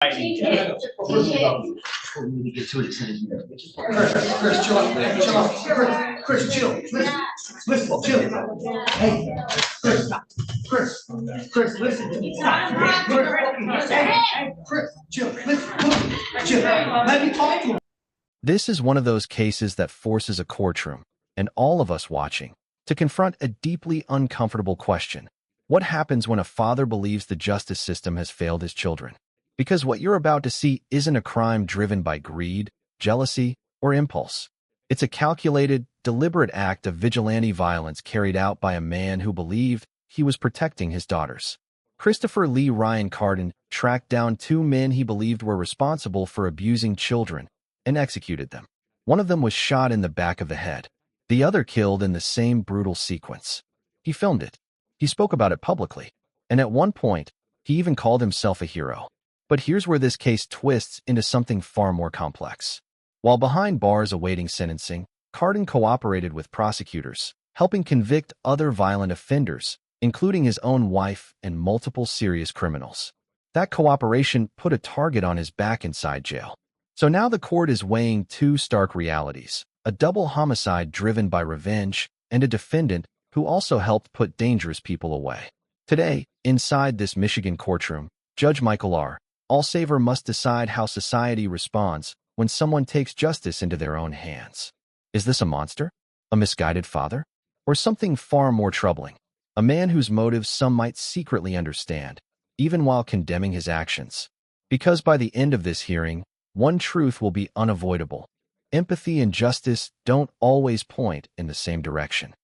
Before we get too excited here. Chris, chill out, man. Chill out. Chris, chill. Listen, chill. Hey, Chris, listen to me. Stop. Hey, Chris, chill. Listen, chill. Let me talk to him. This is one of those cases that forces a courtroom, and all of us watching, to confront a deeply uncomfortable question. What happens when a father believes the justice system has failed his children? Because what you're about to see isn't a crime driven by greed, jealousy, or impulse. It's a calculated, deliberate act of vigilante violence carried out by a man who believed he was protecting his daughters. Christopher Lee Ryan Carden tracked down two men he believed were responsible for abusing children and executed them. One of them was shot in the back of the head. The other killed in the same brutal sequence. He filmed it. He spoke about it publicly. And at one point, he even called himself a hero. But here's where this case twists into something far more complex. While behind bars awaiting sentencing, Carden cooperated with prosecutors, helping convict other violent offenders, including his own wife and multiple serious criminals. That cooperation put a target on his back inside jail. So now the court is weighing two stark realities: a double homicide driven by revenge and a defendant who also helped put dangerous people away. Today, inside this Michigan courtroom, Judge Michael R. Allsaver must decide how society responds when someone takes justice into their own hands. Is this a monster? A misguided father? Or something far more troubling? A man whose motives some might secretly understand, even while condemning his actions. Because by the end of this hearing, one truth will be unavoidable: empathy and justice don't always point in the same direction.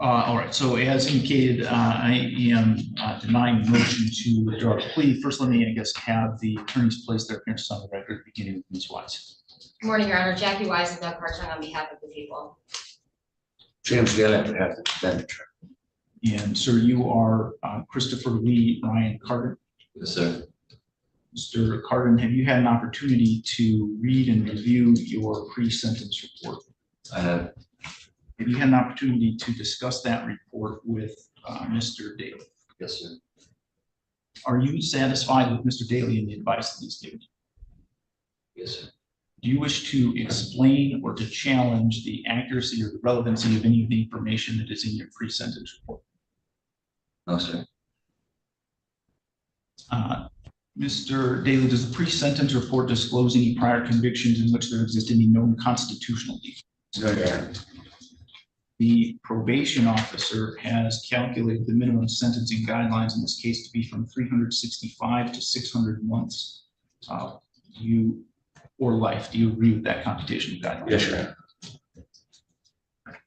All right, so as indicated, I am denying the motion to withdraw the plea. First, let me, have the attorneys place their appearances on the record, beginning with Ms. Wise. Good morning, Your Honor. Jackie Wise and Doug Hartung on behalf of the people. James Gale, on behalf of the defendant. And sir, you are Christopher Lee Ryan Carden. Yes, sir. Mr. Carden, have you had an opportunity to read and review your pre-sentence report? I have. Have you had an opportunity to discuss that report with Mr. Daly? Yes, sir. Are you satisfied with Mr. Daly and the advice that he's given you? Yes, sir. Do you wish to explain or to challenge the accuracy or the relevancy of any of the information that is in your pre-sentence report? No, sir. Mr. Daly, does the pre-sentence report disclose any prior convictions in which there exist any known constitutional defects? No, Your Honor. The probation officer has calculated the minimum sentencing guidelines in this case to be from 365 to 600 months or life. Do you agree with that computation of guidelines? Yes, Your Honor.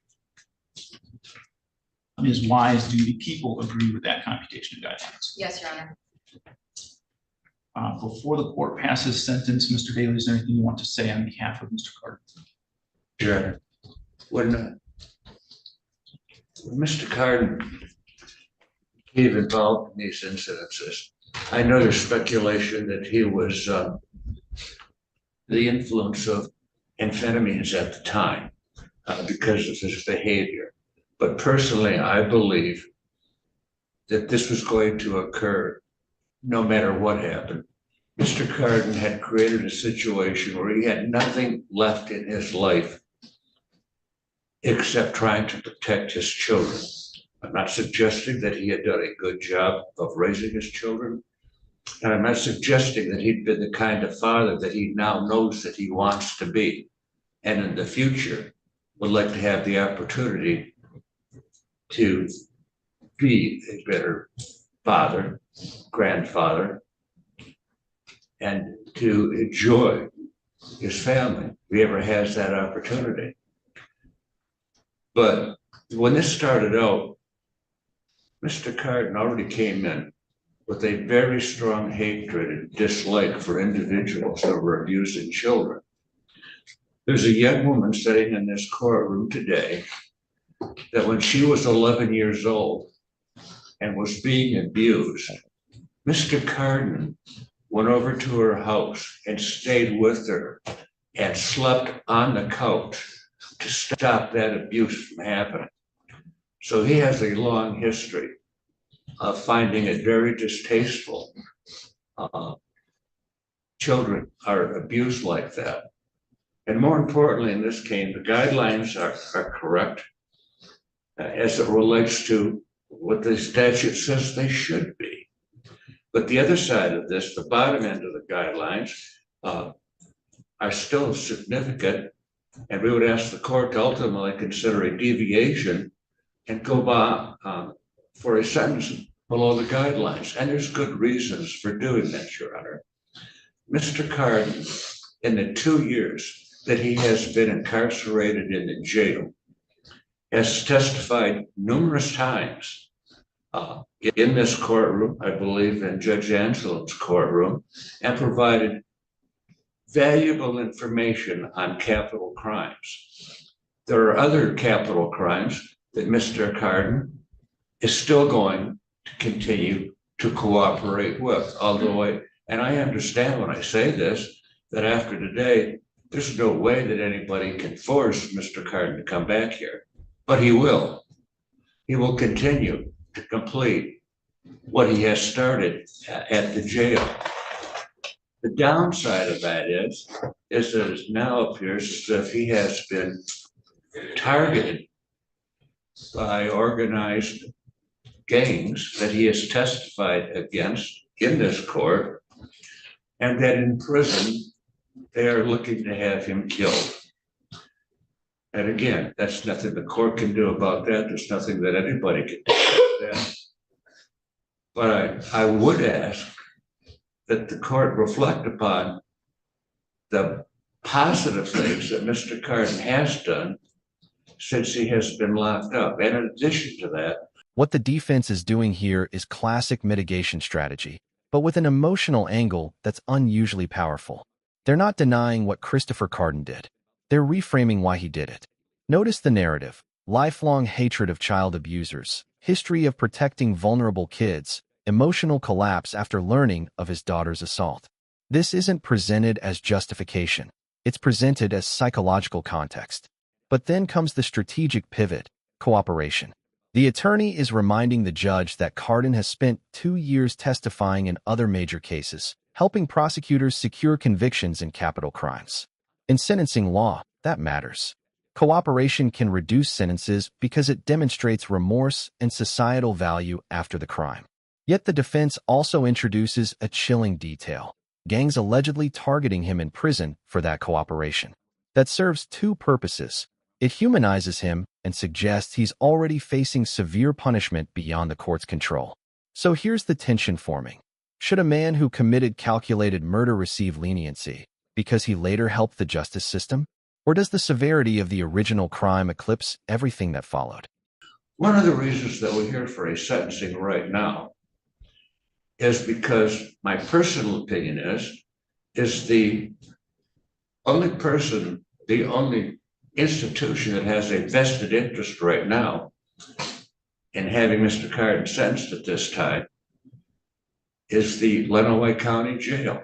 Ms. Wise, do the people agree with that computation of guidelines? Yes, Your Honor. Before the court passes sentence, Mr. Daly, is there anything you want to say on behalf of Mr. Carter? Your Honor. When Mr. Carden became involved in these incidences, I know there's speculation that he was the influence of amphetamines at the time because of his behavior. But personally, I believe that this was going to occur no matter what happened. Mr. Carden had created a situation where he had nothing left in his life except trying to protect his children. I'm not suggesting that he had done a good job of raising his children, and I'm not suggesting that he'd been the kind of father that he now knows that he wants to be, and in the future would like to have the opportunity to be a better father, grandfather, and to enjoy his family if he ever has that opportunity. But when this started out, Mr. Carden already came in with a very strong hatred and dislike for individuals that were abusing children. There's a young woman sitting in this courtroom today that when she was 11 years old and was being abused, Mr. Carden went over to her house and stayed with her and slept on the couch to stop that abuse from happening. So he has a long history of finding it very distasteful children are abused like that. And more importantly, in this case, the guidelines are correct as it relates to what the statute says they should be. But the other side of this, the bottom end of the guidelines, are still significant. And we would ask the court to ultimately consider a deviation and go by for a sentence below the guidelines. And there's good reasons for doing that, Your Honor. Mr. Carden, in the 2 years that he has been incarcerated in the jail, has testified numerous times in this courtroom, I believe in Judge Anselm's courtroom, and provided valuable information on capital crimes. There are other capital crimes that Mr. Carden is still going to continue to cooperate with, although and I understand when I say this, that after today, there's no way that anybody can force Mr. Carden to come back here, but he will. He will continue to complete what he has started at the jail. The downside of that is that it now appears as if he has been targeted by organized gangs that he has testified against in this court, and that in prison, they are looking to have him killed. And again, that's nothing the court can do about that. There's nothing that anybody can do about that. But I would ask that the court reflect upon the positive things that Mr. Carden has done since he has been locked up. And in addition to that, What the defense is doing here is classic mitigation strategy, but with an emotional angle that's unusually powerful. They're not denying what Christopher Carden did. They're reframing why he did it. Notice the narrative: lifelong hatred of child abusers, history of protecting vulnerable kids, emotional collapse after learning of his daughter's assault. This isn't presented as justification. It's presented as psychological context. But then comes the strategic pivot: cooperation. The attorney is reminding the judge that Carden has spent 2 years testifying in other major cases, helping prosecutors secure convictions in capital crimes. In sentencing law, that matters. Cooperation can reduce sentences because it demonstrates remorse and societal value after the crime. Yet the defense also introduces a chilling detail: gangs allegedly targeting him in prison for that cooperation. That serves two purposes. It humanizes him and suggests he's already facing severe punishment beyond the court's control. So here's the tension forming. Should a man who committed calculated murder receive leniency because he later helped the justice system? Or does the severity of the original crime eclipse everything that followed? one of the reasons that we're here for a sentencing right now is because my personal opinion is the only person, the only institution that has a vested interest right now in having Mr. Carden sentenced at this time is the Lenawee County Jail.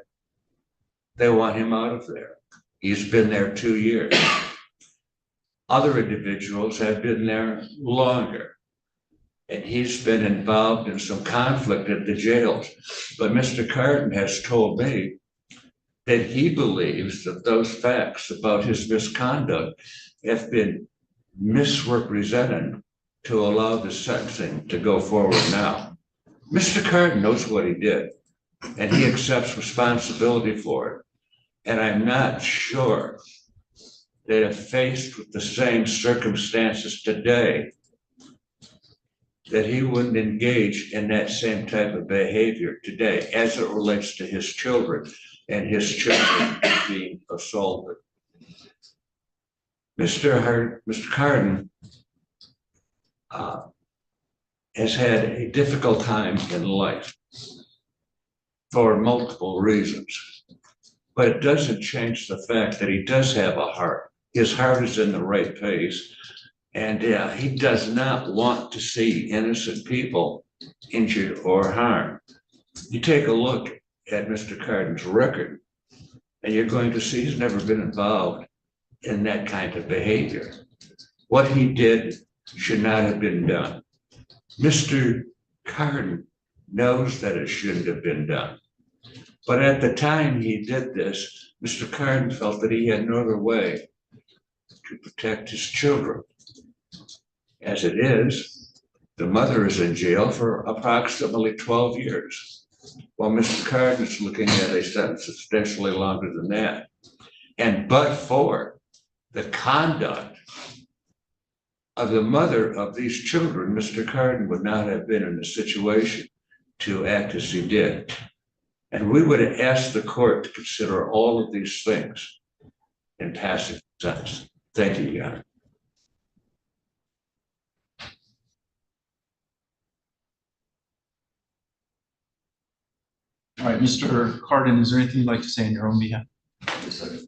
They want him out of there. He's been there 2 years. Other individuals have been there longer, and he's been involved in some conflict at the jails. But Mr. Carden has told me that he believes that those facts about his misconduct have been misrepresented to allow the sentencing to go forward now. Mr. Carden knows what he did, and he accepts responsibility for it. And I'm not sure that if faced with the same circumstances today, that he wouldn't engage in that same type of behavior today as it relates to his children and his children being assaulted. Mr. Carden has had a difficult time in life for multiple reasons, but it doesn't change the fact that he does have a heart. His heart is in the right place, and he does not want to see innocent people injured or harmed. You take a look at Mr. Carden's record, and you're going to see he's never been involved in that kind of behavior. What he did should not have been done. Mr. Carden knows that it shouldn't have been done. But at the time he did this, Mr. Carden felt that he had no other way to protect his children. As it is, the mother is in jail for approximately 12 years, while Mr. Carden is looking at a sentence substantially longer than that. And but for the conduct of the mother of these children, Mr. Carden would not have been in a situation to act as he did. And we would ask the court to consider all of these things in passing the sentence. Thank you, Your Honor. All right, Mr. Carden, is there anything you'd like to say on your own behalf? Yes, sir.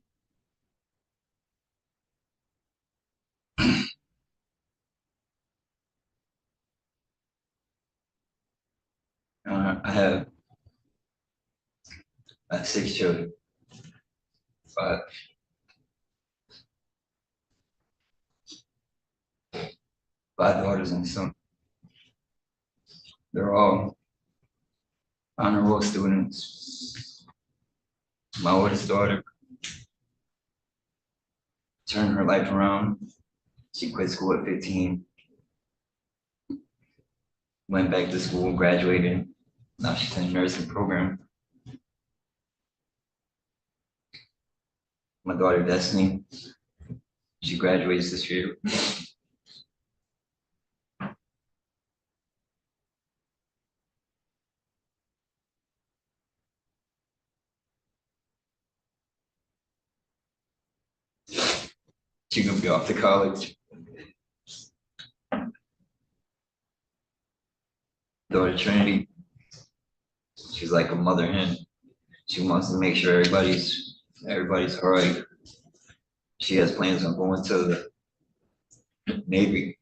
I have 6 children, 5 daughters and a son. They're all honor roll students. My oldest daughter turned her life around. She quit school at 15, went back to school, graduated. Now she's in a nursing program. My daughter Destiny, she graduates this year. She's gonna be off to college. Daughter Trinity, she's like a mother hen. She wants to make sure everybody's all right. She has plans on going to the Navy.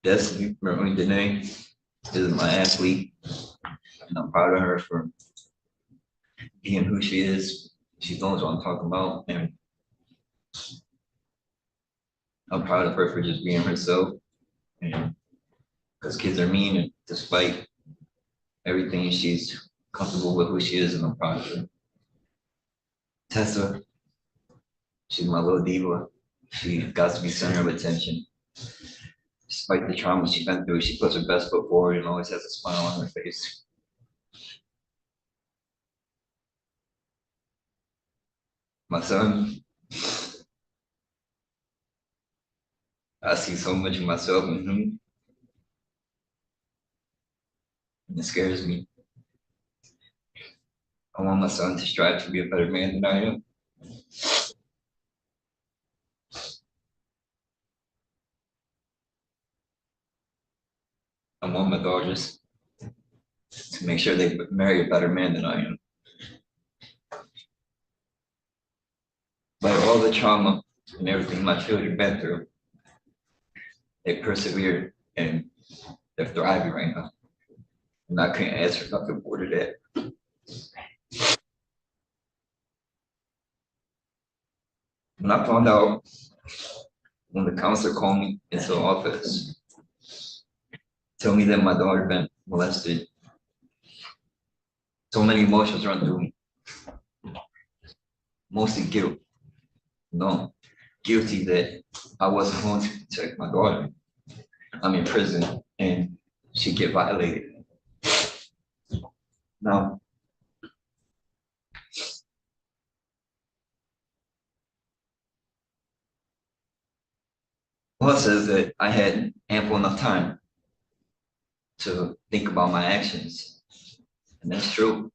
Destiny, Marie Danae, is my athlete, and I'm proud of her for being who she is. She knows what I'm talking about, and I'm proud of her for just being herself. And because kids are mean, and despite everything, she's comfortable with who she is, and I'm proud of her. Tessa, she's my little diva. She got to be center of attention. Despite the trauma she's been through, she puts her best foot forward and always has a smile on her face. My son, I see so much of myself in him, and it scares me. I want my son to strive to be a better man than I am. I want my daughters to make sure they marry a better man than I am. But all the trauma and everything my children have been through, they persevered and they're thriving right now. And I can't ask for nothing more than that. When I found out, when the counselor called me into the office, tell me that my daughter been molested, so many emotions run through me. Mostly guilt. No, guilty that I wasn't going to protect my daughter. I'm in prison and she get violated. Now, law says that I had ample enough time to think about my actions. And that's true.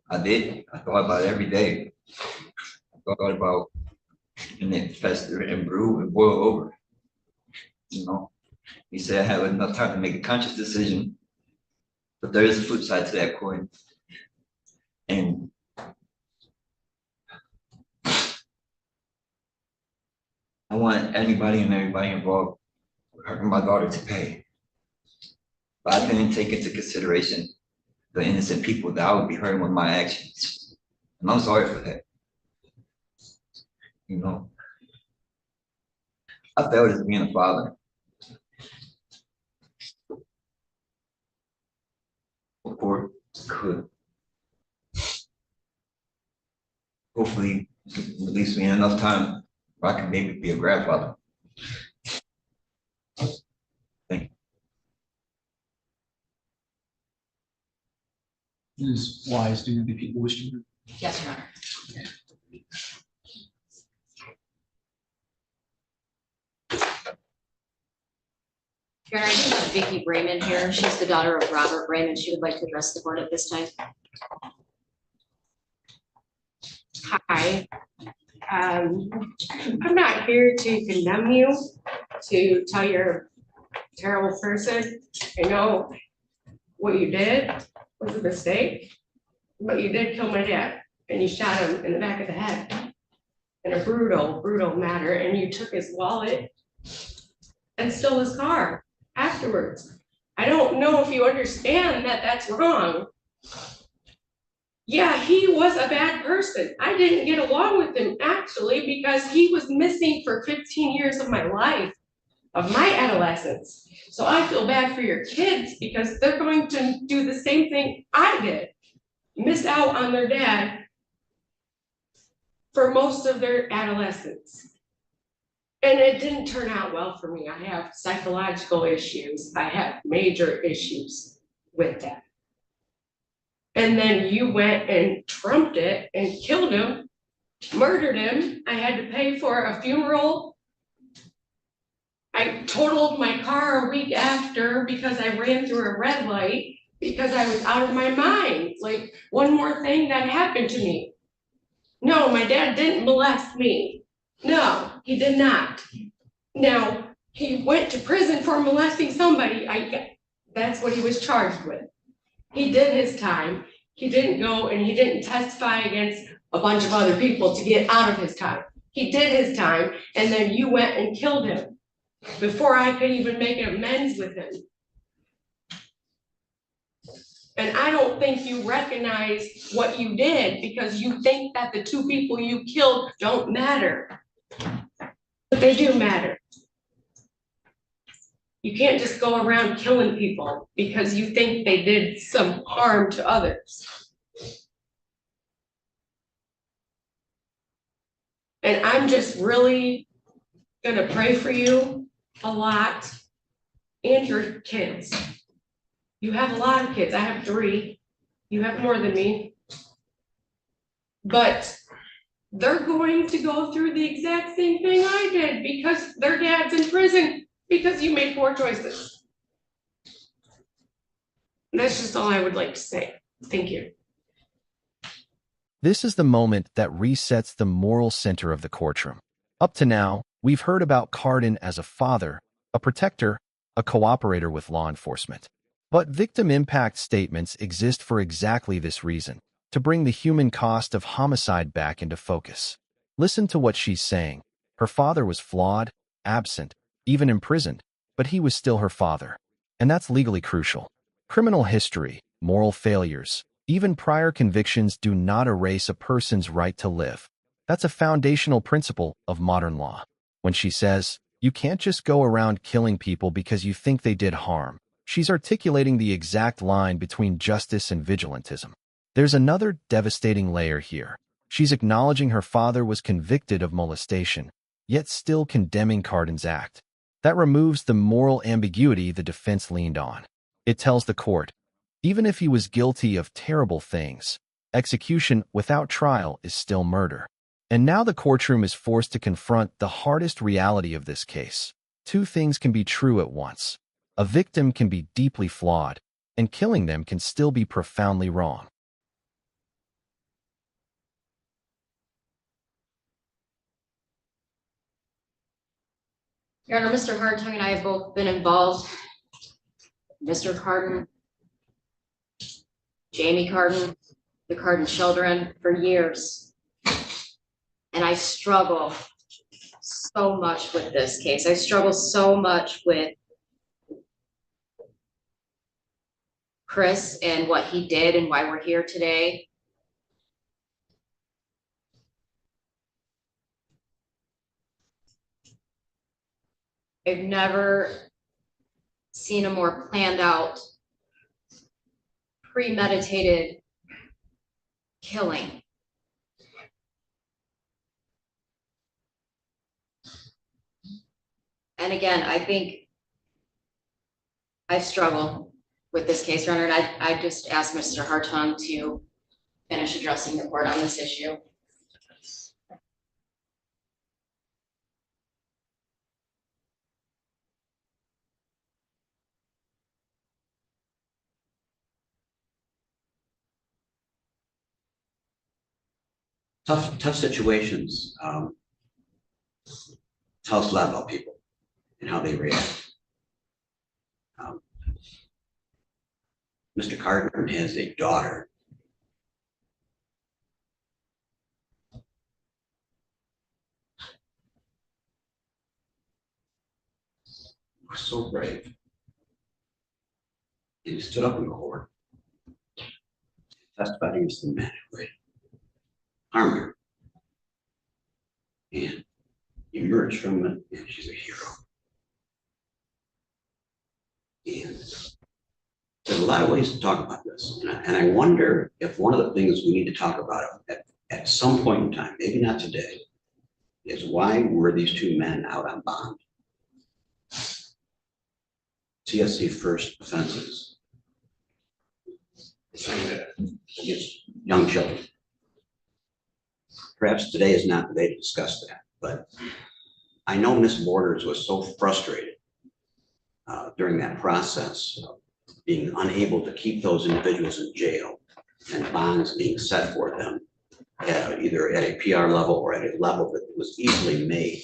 I did. I thought about it every day. I thought about and it fester and brew and boil over. You know, he said I had enough time to make a conscious decision, but there is a flip side to that coin. And I want anybody and everybody involved with hurting my daughter to pay. But I didn't take into consideration the innocent people that I would be hurting with my actions. And I'm sorry for that. You know, I failed as being a father. could hopefully release me enough time where I can maybe be a grandfather. Thank you. Ms. Wise, do the people wish to? Yes, Your Honor. Your Honor, I think it's Vicki Raymond here. She's the daughter of Robert Raymond. She would like to address the board at this time. Hi. I'm not here to condemn you, to tell you're a terrible person. I know what you did was a mistake, but you did kill my dad and you shot him in the back of the head in a brutal, brutal manner, and you took his wallet and stole his car afterwards. I don't know if you understand that that's wrong. Yeah, he was a bad person. I didn't get along with him actually because he was missing for 15 years of my life, of my adolescence. So I feel bad for your kids because they're going to do the same thing I did, miss out on their dad for most of their adolescence. And it didn't turn out well for me. I have psychological issues. I have major issues with that. And then you went and trumped it and killed him, murdered him. I had to pay for a funeral. I totaled my car a week after because I ran through a red light because I was out of my mind. Like, one more thing that happened to me. No, my dad didn't molest me. No, he did not. Now, he went to prison for molesting somebody. That's what he was charged with. He did his time. He didn't go and he didn't testify against a bunch of other people to get out of his time. He did his time, and then you went and killed him before I could even make amends with him. And I don't think you recognize what you did because you think that the two people you killed don't matter. But they do matter. You can't just go around killing people because you think they did some harm to others. And I'm just really gonna pray for you a lot and your kids. You have a lot of kids. I have 3. You have more than me. But they're going to go through the exact same thing I did because their dad's in prison because you made poor choices. And that's just all I would like to say. Thank you. This is the moment that resets the moral center of the courtroom. Up to now, we've heard about Cardin as a father, a protector, a cooperator with law enforcement. But victim impact statements exist for exactly this reason, to bring the human cost of homicide back into focus. Listen to what she's saying. Her father was flawed, absent, even imprisoned, but he was still her father. And that's legally crucial. Criminal history, moral failures, even prior convictions do not erase a person's right to live. That's a foundational principle of modern law. When she says, you can't just go around killing people because you think they did harm, she's articulating the exact line between justice and vigilantism. There's another devastating layer here. She's acknowledging her father was convicted of molestation, yet still condemning Cardin's act. That removes the moral ambiguity the defense leaned on. It tells the court, even if he was guilty of terrible things, execution without trial is still murder. And now the courtroom is forced to confront the hardest reality of this case. 2 things can be true at once. A victim can be deeply flawed, and killing them can still be profoundly wrong. Your Honor, Mr. Hartung and I have both been involved. Mr. Cardin, Jamie Cardin, the Cardin children for years. And I struggle so much with this case. I struggle so much with Chris and what he did and why we're here today. I've never seen a more planned out premeditated killing. And again, I think I struggle with this case, Your Honor, and I just asked Mr. Hartung to finish addressing the court on this issue. Tough situations tell us a lot about people and how they react. Mr. Carter has a daughter. Who's so brave. And he stood up in court, testified against the man who had harmed her. And emerged from it, and she's a hero. And there's a lot of ways to talk about this. And I wonder if one of the things we need to talk about at some point in time, maybe not today, is why were these two men out on bond? TSC first offenses against young children. Perhaps today is not the day to discuss that, but I know Miss Borders was so frustrated during that process of being unable to keep those individuals in jail and bonds being set for them either at a PR level or at a level that was easily made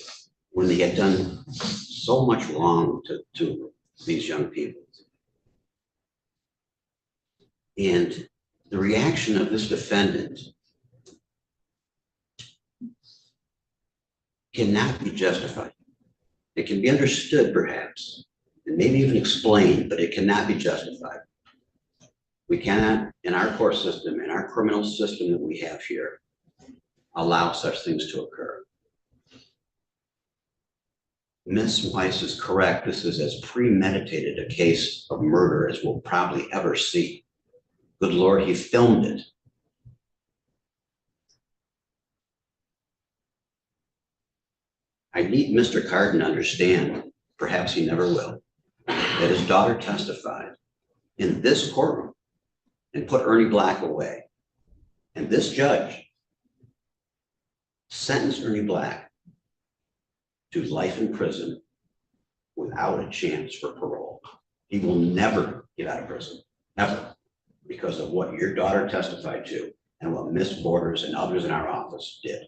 when they had done so much wrong to these young people. And the reaction of this defendant cannot be justified. It can be understood perhaps, and maybe even explained, but it cannot be justified. We cannot, in our court system, in our criminal system that we have here, allow such things to occur. Ms. Weiss is correct. This is as premeditated a case of murder as we'll probably ever see. Good Lord, he filmed it. I need Mr. Carden to understand, perhaps he never will, that his daughter testified in this courtroom and put Ernie Black away. And this judge sentenced Ernie Black to life in prison without a chance for parole. He will never get out of prison, ever, because of what your daughter testified to and what Miss Borders and others in our office did.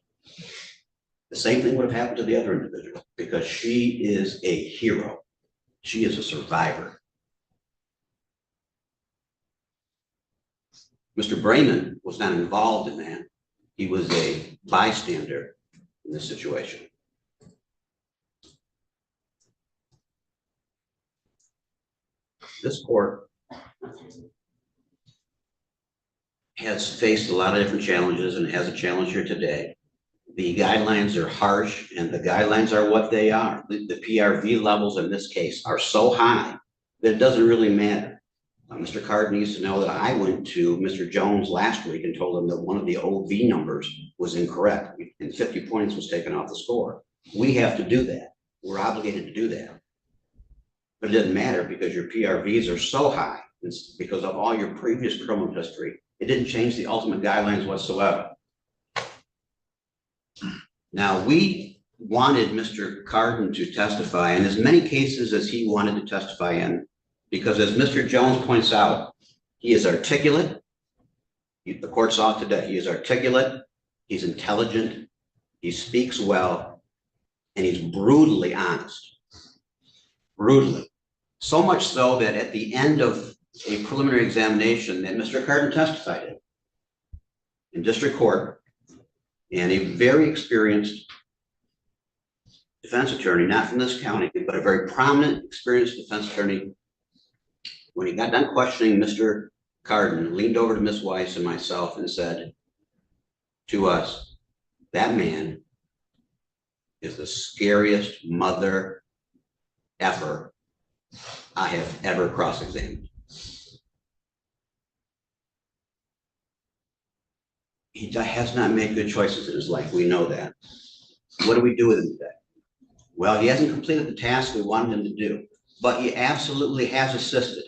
The same thing would have happened to the other individual because she is a hero. She is a survivor. Mr. Brayman was not involved in that. He was a bystander in this situation. This court has faced a lot of different challenges and has a challenge here today. The guidelines are harsh and the guidelines are what they are. The PRV levels in this case are so high that it doesn't really matter. Mr. Card needs to know that I went to Mr. Jones last week and told him that one of the OV numbers was incorrect and 50 points was taken off the score. We have to do that. We're obligated to do that. But it doesn't matter because your PRVs are so high. It's because of all your previous criminal history. It didn't change the ultimate guidelines whatsoever. Now, we wanted Mr. Carden to testify in as many cases as he wanted to testify in, because as Mr. Jones points out, he is articulate. The court saw it today. He is articulate, he's intelligent, he speaks well, and he's brutally honest. Brutally. So much so that at the end of a preliminary examination that Mr. Carden testified in district court, and a very experienced defense attorney, not from this county, but a very prominent, experienced defense attorney, when he got done questioning Mr. Carden, leaned over to Ms. Weiss and myself and said to us, that man is the scariest mother effer I have ever cross-examined. He has not made good choices in his life. We know that. What do we do with him today? Well, he hasn't completed the task we wanted him to do, but he absolutely has assisted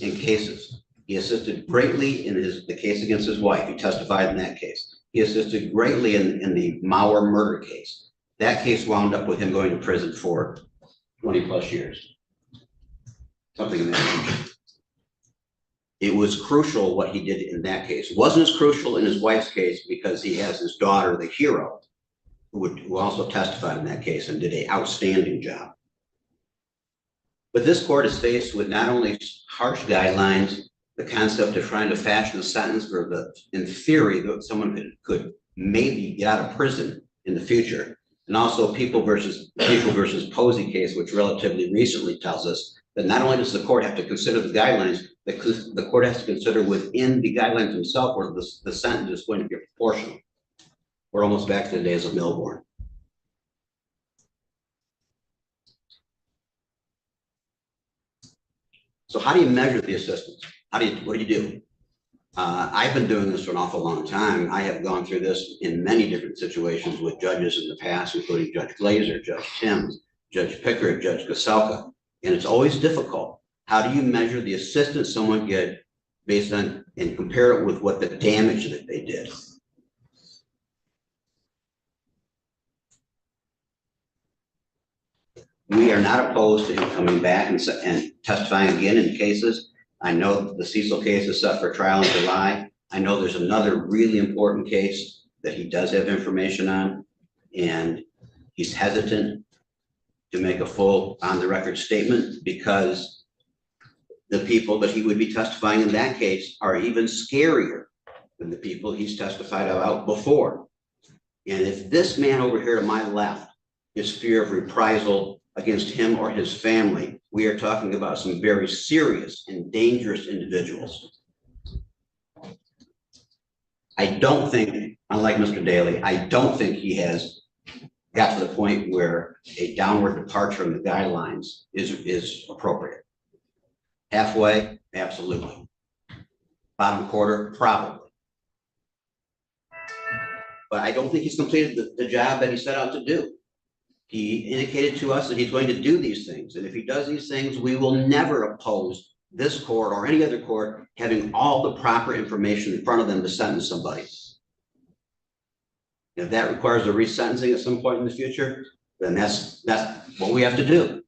in cases. He assisted greatly in the case against his wife. He testified in that case. He assisted greatly in the Mauer murder case. That case wound up with him going to prison for 20 plus years. Something in that region. It was crucial what he did in that case. It wasn't as crucial in his wife's case because he has his daughter, the hero, who also testified in that case and did an outstanding job. But this court is faced with not only harsh guidelines, the concept of trying to fashion a sentence where in theory, that someone could maybe get out of prison in the future, and also people versus Posey case, which relatively recently tells us that not only does the court have to consider the guidelines, the court has to consider within the guidelines themselves where the sentence is going to be proportional. We're almost back to the days of Milborn. So how do you measure the assistance? What do you do? I've been doing this for an awful long time. I have gone through this in many different situations with judges in the past, including Judge Glazer, Judge Timms, Judge Pickard, Judge Gaselka, and it's always difficult. How do you measure the assistance someone get based on and compare it with what the damage that they did? We are not opposed to him coming back and testifying again in cases. I know the Cecil case is set for trial in July. I know there's another really important case that he does have information on, and he's hesitant to make a full on-the-record statement because the people that he would be testifying in that case are even scarier than the people he's testified about before. And if this man over here to my left is fear of reprisal against him or his family, we are talking about some very serious and dangerous individuals. I don't think, unlike Mr. Daly, I don't think he has got to the point where a downward departure in the guidelines is appropriate. Halfway, absolutely. Bottom quarter, probably. But I don't think he's completed the job that he set out to do. He indicated to us that he's going to do these things. And if he does these things, we will never oppose this court or any other court having all the proper information in front of them to sentence somebody. If that requires a resentencing at some point in the future, then that's what we have to do.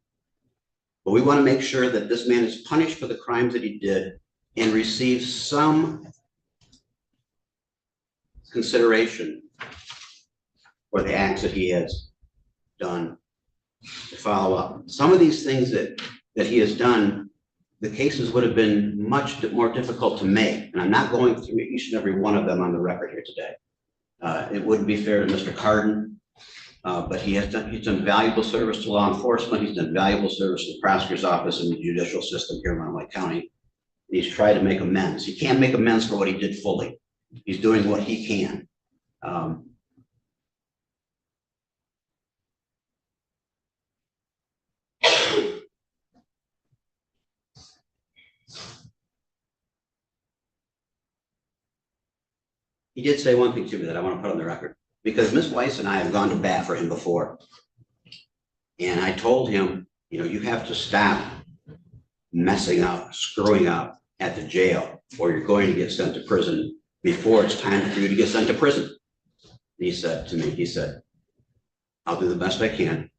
But we want to make sure that this man is punished for the crimes that he did and receives some consideration for the acts that he has done to follow up. Some of these things that he has done, the cases would have been much more difficult to make. And I'm not going through each and every one of them on the record here today. It wouldn't be fair to Mr. Carden, but he's done valuable service to law enforcement. He's done valuable service to the prosecutor's office and the judicial system here in Mountain County. He's tried to make amends. He can't make amends for what he did fully. He's doing what he can. He did say one thing to me that I want to put on the record, because Ms. Weiss and I have gone to bat for him before. And I told him, you have to stop messing up, screwing up at the jail, or you're going to get sent to prison before it's time for you to get sent to prison. And he said to me, I'll do the best I can.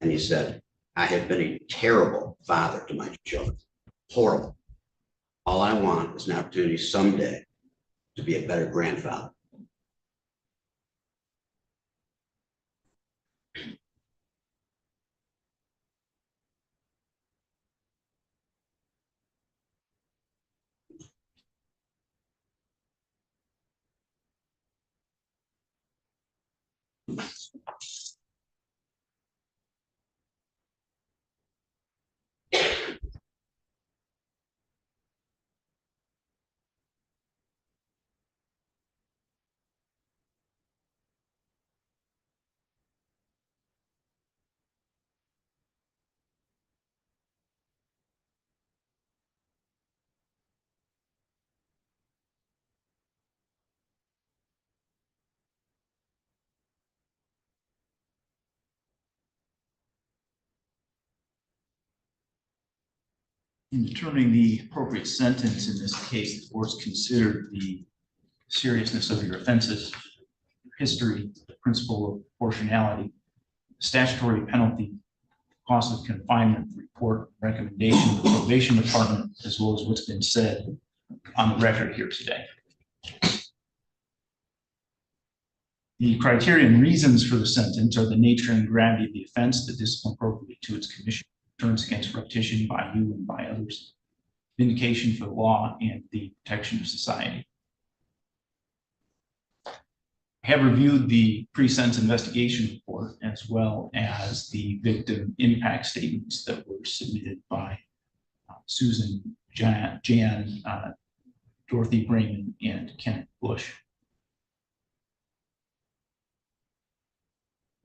And he said, I have been a terrible father to my children. Horrible. All I want is an opportunity someday to be a better grandfather. In determining the appropriate sentence in this case, the board's considered the seriousness of your offenses, your history, the principle of proportionality, statutory penalty, cost of confinement, report, recommendation of the probation department, as well as what's been said on the record here today. The criteria and reasons for the sentence are the nature and gravity of the offense, the discipline appropriate to its commission, terms against repetition by you and by others, vindication for the law, and the protection of society. I have reviewed the pre-sentence investigation report as well as the victim impact statements that were submitted by Susan, Jan, Dorothy Brayman, and Kenneth Bush.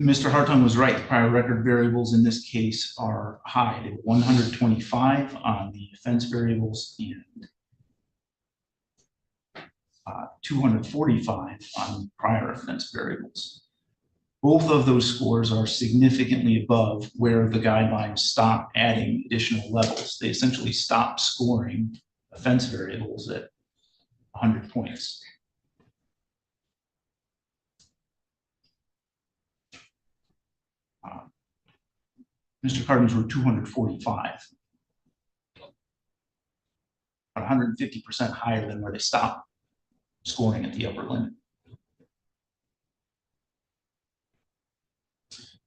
Mr. Hartung was right. The prior record variables in this case are high. They were 125 on the offense variables and 245 on prior offense variables. Both of those scores are significantly above where the guidelines stop adding additional levels. They essentially stop scoring offense variables at 100 points. Mr. Cardin's were 245, about 150% higher than where they stop scoring at the upper limit.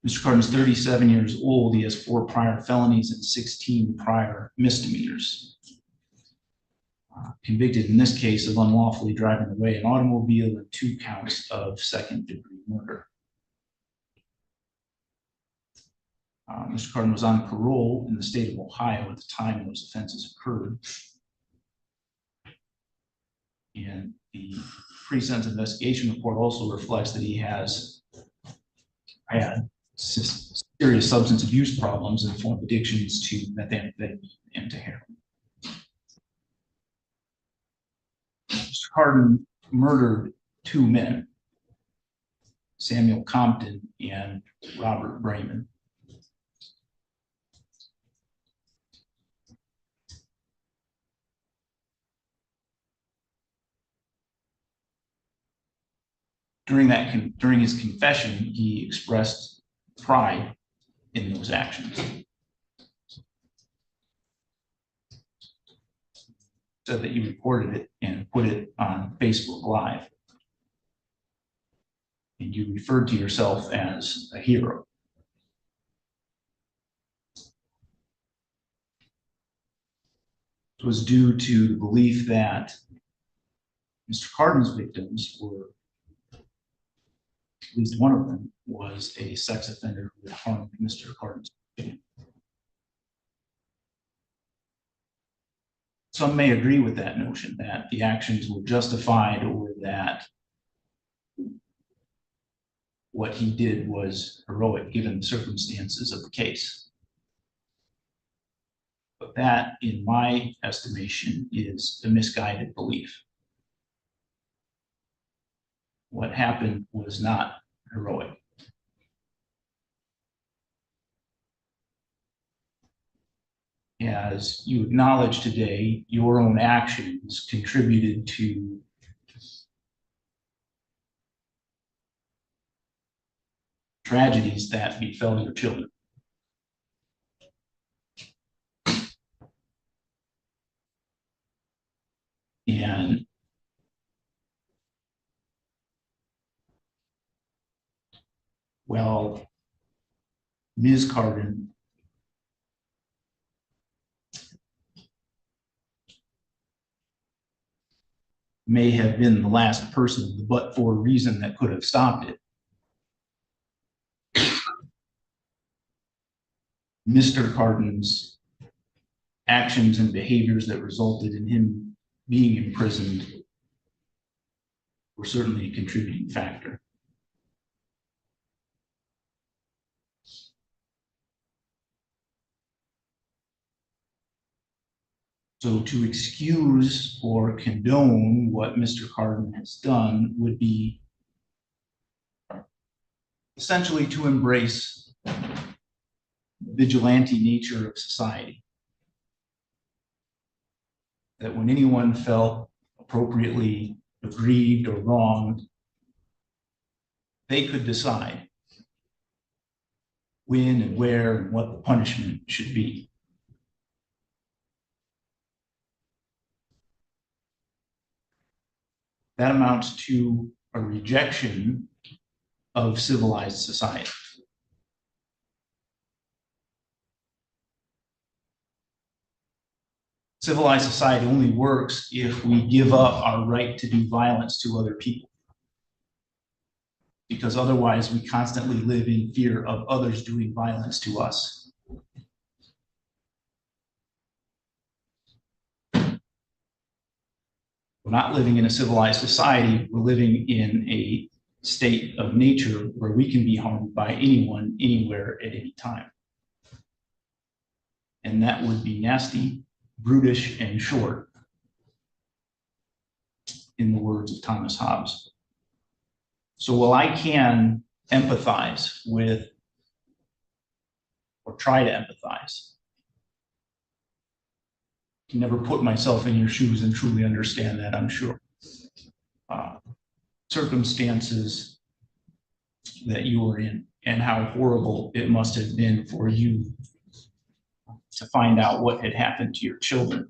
Mr. Cardin's 37 years old. He has 4 prior felonies and 16 prior misdemeanors. Convicted in this case of unlawfully driving away an automobile and 2 counts of second-degree murder. Mr. Cardin was on parole in the state of Ohio at the time those offenses occurred. And the pre-sentence investigation report also reflects that he has had serious substance abuse problems in the form of addictions to methamphetamine and to heroin. Mr. Cardin murdered 2 men, Samuel Compton and Robert Brayman. During his confession, he expressed pride in those actions. Said that he recorded it and put it on Facebook Live. And you referred to yourself as a hero. It was due to the belief that Mr. Cardin's victims were, at least one of them, was a sex offender who had harmed Mr. Cardin's family. Some may agree with that notion that the actions were justified or that what he did was heroic given the circumstances of the case. But that, in my estimation, is a misguided belief. What happened was not heroic. As you acknowledge today, your own actions contributed to tragedies that befell your children. And well, Ms. Cardin may have been the last person, the but-for reason that could have stopped it. Mr. Cardin's actions and behaviors that resulted in him being imprisoned were certainly a contributing factor. So to excuse or condone what Mr. Cardin has done would be essentially to embrace the vigilante nature of society. that when anyone felt appropriately aggrieved or wronged, they could decide when and where and what the punishment should be. That amounts to a rejection of civilized society. Civilized society only works if we give up our right to do violence to other people. Because otherwise we constantly live in fear of others doing violence to us. We're not living in a civilized society, we're living in a state of nature where we can be harmed by anyone, anywhere, at any time. And that would be nasty, brutish, and short, in the words of Thomas Hobbes. So while I can empathize with, or try to empathize, I can never put myself in your shoes and truly understand that, I'm sure. Circumstances that you were in and how horrible it must have been for you to find out what had happened to your children.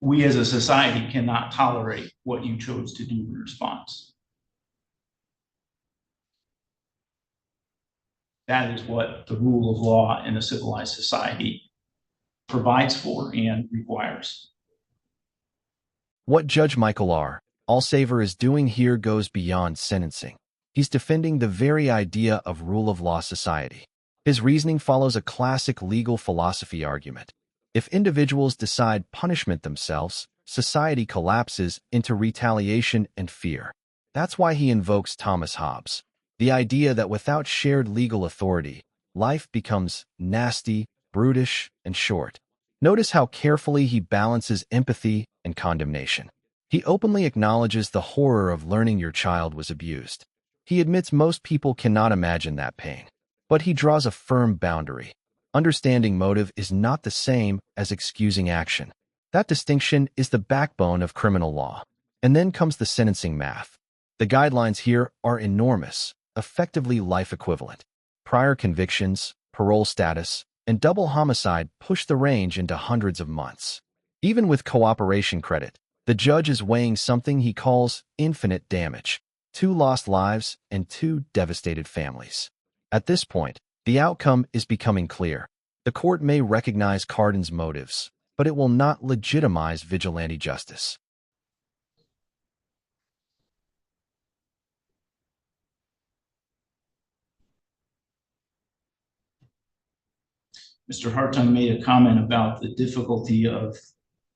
We as a society cannot tolerate what you chose to do in response. That is what the rule of law in a civilized society provides for and requires. What Judge Michael R. Allsaver is doing here goes beyond sentencing. He's defending the very idea of rule of law society. His reasoning follows a classic legal philosophy argument. If individuals decide punishment themselves, society collapses into retaliation and fear. That's why he invokes Thomas Hobbes, the idea that without shared legal authority, life becomes nasty, brutish, and short. Notice how carefully he balances empathy and condemnation. He openly acknowledges the horror of learning your child was abused. He admits most people cannot imagine that pain, but he draws a firm boundary. Understanding motive is not the same as excusing action. That distinction is the backbone of criminal law. And then comes the sentencing math. The guidelines here are enormous, effectively life equivalent. Prior convictions, parole status, and double homicide push the range into hundreds of months. Even with cooperation credit, the judge is weighing something he calls infinite damage: 2 lost lives and 2 devastated families. At this point, the outcome is becoming clear. The court may recognize Cardin's motives, but it will not legitimize vigilante justice. Mr. Hartung made a comment about the difficulty of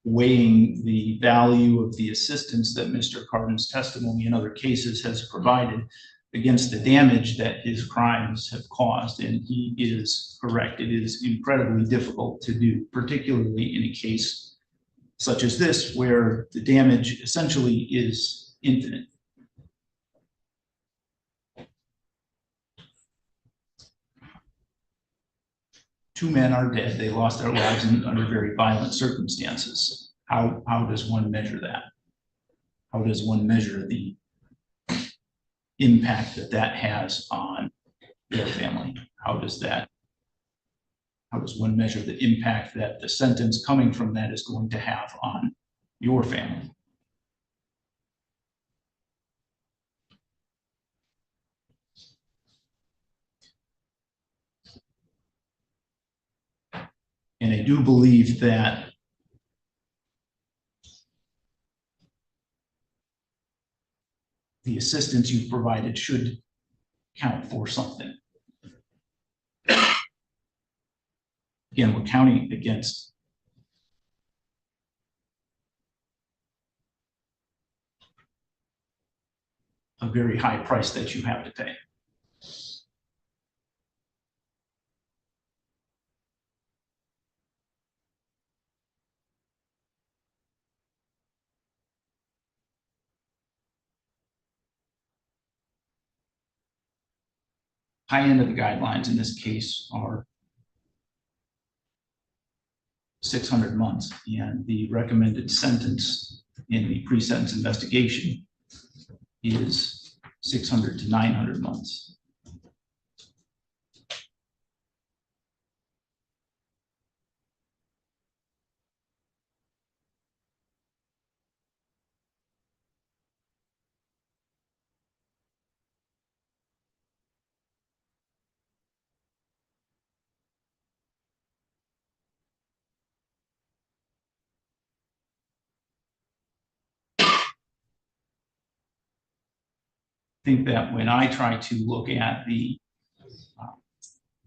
weighing the value of the assistance that Mr. Cardin's testimony in other cases has provided against the damage that his crimes have caused. And he is correct. It is incredibly difficult to do, particularly in a case such as this, where the damage essentially is infinite. Two men are dead. They lost their lives under very violent circumstances. How does one measure that? How does one measure the impact that has on their family? How does one measure the impact that the sentence coming from that is going to have on your family? And I do believe that the assistance you've provided should count for something. Again, we're counting against a very high price that you have to pay. High end of the guidelines in this case are 600 months, and the recommended sentence in the pre-sentence investigation is 600 to 900 months. Think that when I try to look at the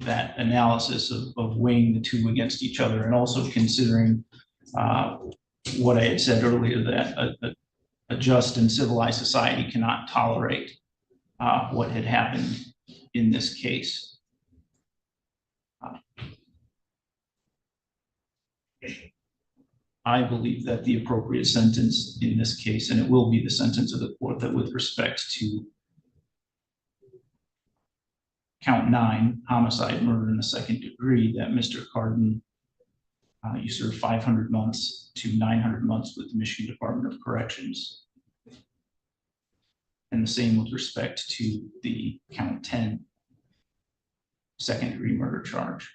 that analysis of weighing the two against each other, and also considering what I had said earlier, that a just and civilized society cannot tolerate what had happened in this case. I believe that the appropriate sentence in this case, and it will be the sentence of the court, that with respect to count 9, homicide, murder in the second degree, that Mr. Carden, you serve 500 months to 900 months with the Michigan Department of Corrections. And the same with respect to the count 10, second degree murder charge.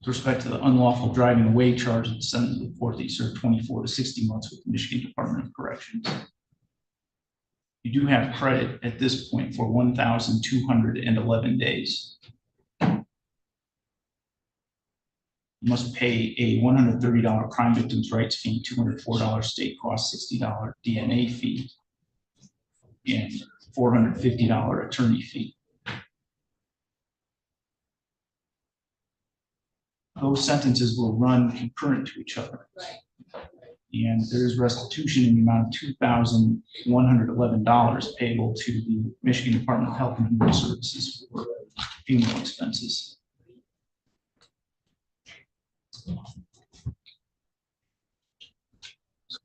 With respect to the unlawful driving away charge, the sentence of the court, that you serve 24 to 60 months with the Michigan Department of Corrections. You do have credit at this point for 1,211 days. You must pay a $130 crime victims' rights fee, $204 state cost, $60 DNA fee, and $450 attorney fee. Those sentences will run concurrent to each other. And there is restitution in the amount of $2,111 payable to the Michigan Department of Health and Human Services for funeral expenses.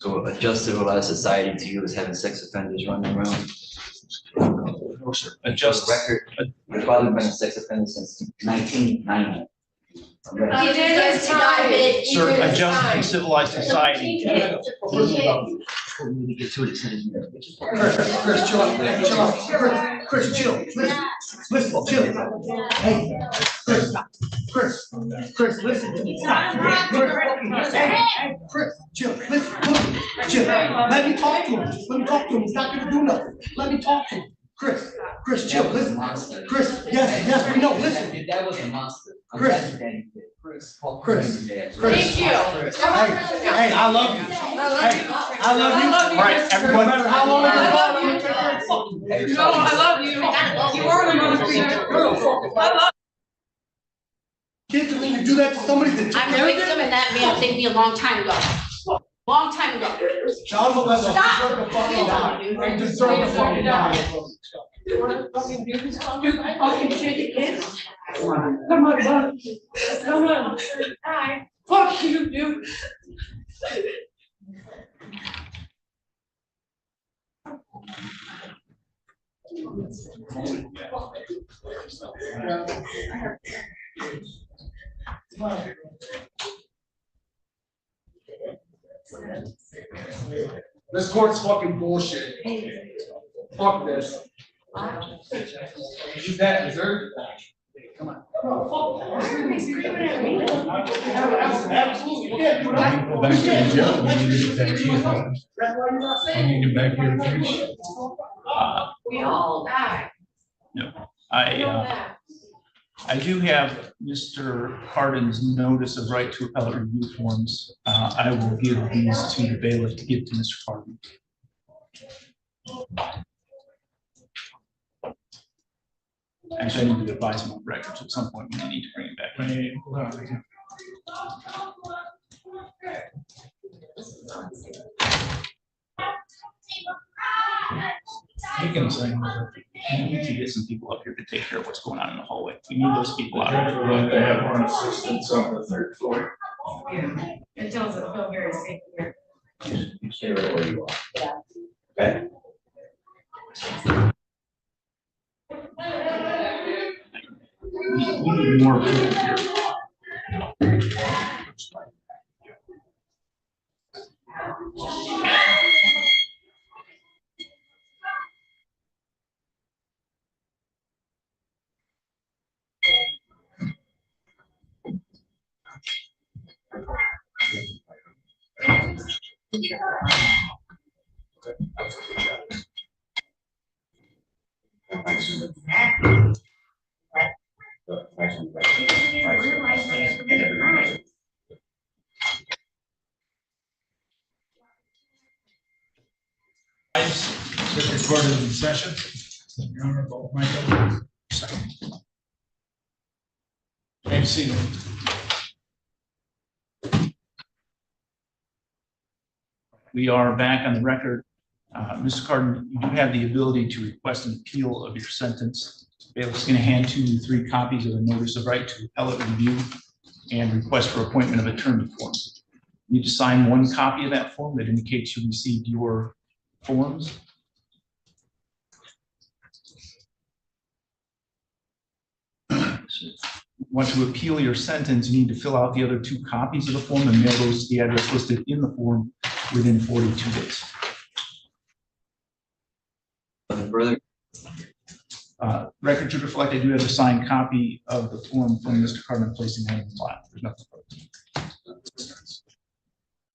So a just civilized society to you is having sex offenders running around? No, sir. A just record. My father's been a sex offender since 1990. He did his time. Sir, a just and civilized society. Before we get to it, Chris, chill out, man. Chill out. Chris, chill. Listen, chill. Hey, Chris, listen to me. Stop. Hey, Chris, chill. Listen, chill. Let me talk to him. He's not gonna do nothing. Let me talk to him. Chris, chill. Listen, Chris. Yes, we know. Listen. That was a monster. Chris. Chris. Thank you. Hey, I love you. I love you. All right, everyone. No matter how long it's No, I love you. You are the most. I love. Kids, when you do that to somebody that. I'm the victim, and that man saved me a long time ago. Long time ago. Child molester Stop. deserve to fucking die. They deserve to fucking die. You wanna fucking do this? You fucking shit, kids. Come on, bud. Come on. Hi. Fuck you, dude. This court's fucking bullshit. Fuck this. Use that, deserve it. Come on. Absolutely. Yeah, you Back here. We all die. No, I do have Mr. Carden's notice of right to appellate review forms. I will give these to the bailiff to give to Mr. Carden. Actually, I need to advise him on record, so at some point we need to bring it back. You can say, we need to get some people up here to take care of what's going on in the hallway. We need those people out. They have one assistant on the third floor. It tells us feel very safe here. You stay right where you are. Yeah. Okay? We need more people here. Recorded in session. The Honorable Michael. James Seaman. We are back on the record. Mr. Carden, you do have the ability to request an appeal of your sentence. Bailiff's going to hand to you 3 copies of a notice of right to appellate review and request for appointment of attorney form. You need to sign 1 copy of that form that indicates you received your forms. Want to appeal your sentence, you need to fill out the other 2 copies of the form and mail those to the address listed in the form within 42 days. Nothing further? Record should reflect I do have a signed copy of the form from Mr. Carden placing that in the file. There's nothing further.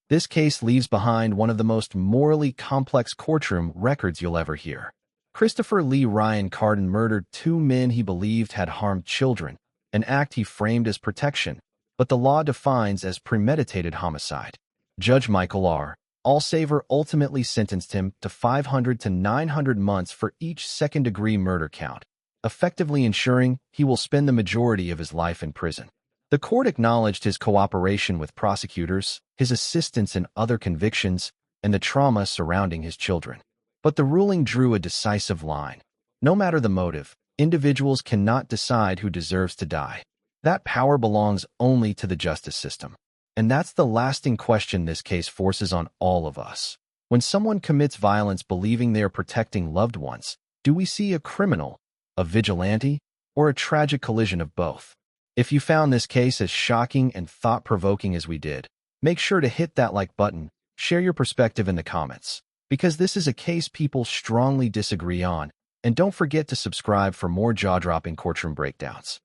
This case leaves behind one of the most morally complex courtroom records you'll ever hear. Christopher Lee Ryan Carden murdered 2 men he believed had harmed children, an act he framed as protection, but the law defines as premeditated homicide. Judge Michael R. Allsaver ultimately sentenced him to 500 to 900 months for each second-degree murder count, effectively ensuring he will spend the majority of his life in prison. The court acknowledged his cooperation with prosecutors, his assistance in other convictions, and the trauma surrounding his children. But the ruling drew a decisive line. No matter the motive, individuals cannot decide who deserves to die. That power belongs only to the justice system. And that's the lasting question this case forces on all of us. When someone commits violence believing they are protecting loved ones, do we see a criminal, a vigilante, or a tragic collision of both? If you found this case as shocking and thought-provoking as we did, make sure to hit that like button, share your perspective in the comments, because this is a case people strongly disagree on, and don't forget to subscribe for more jaw-dropping courtroom breakdowns.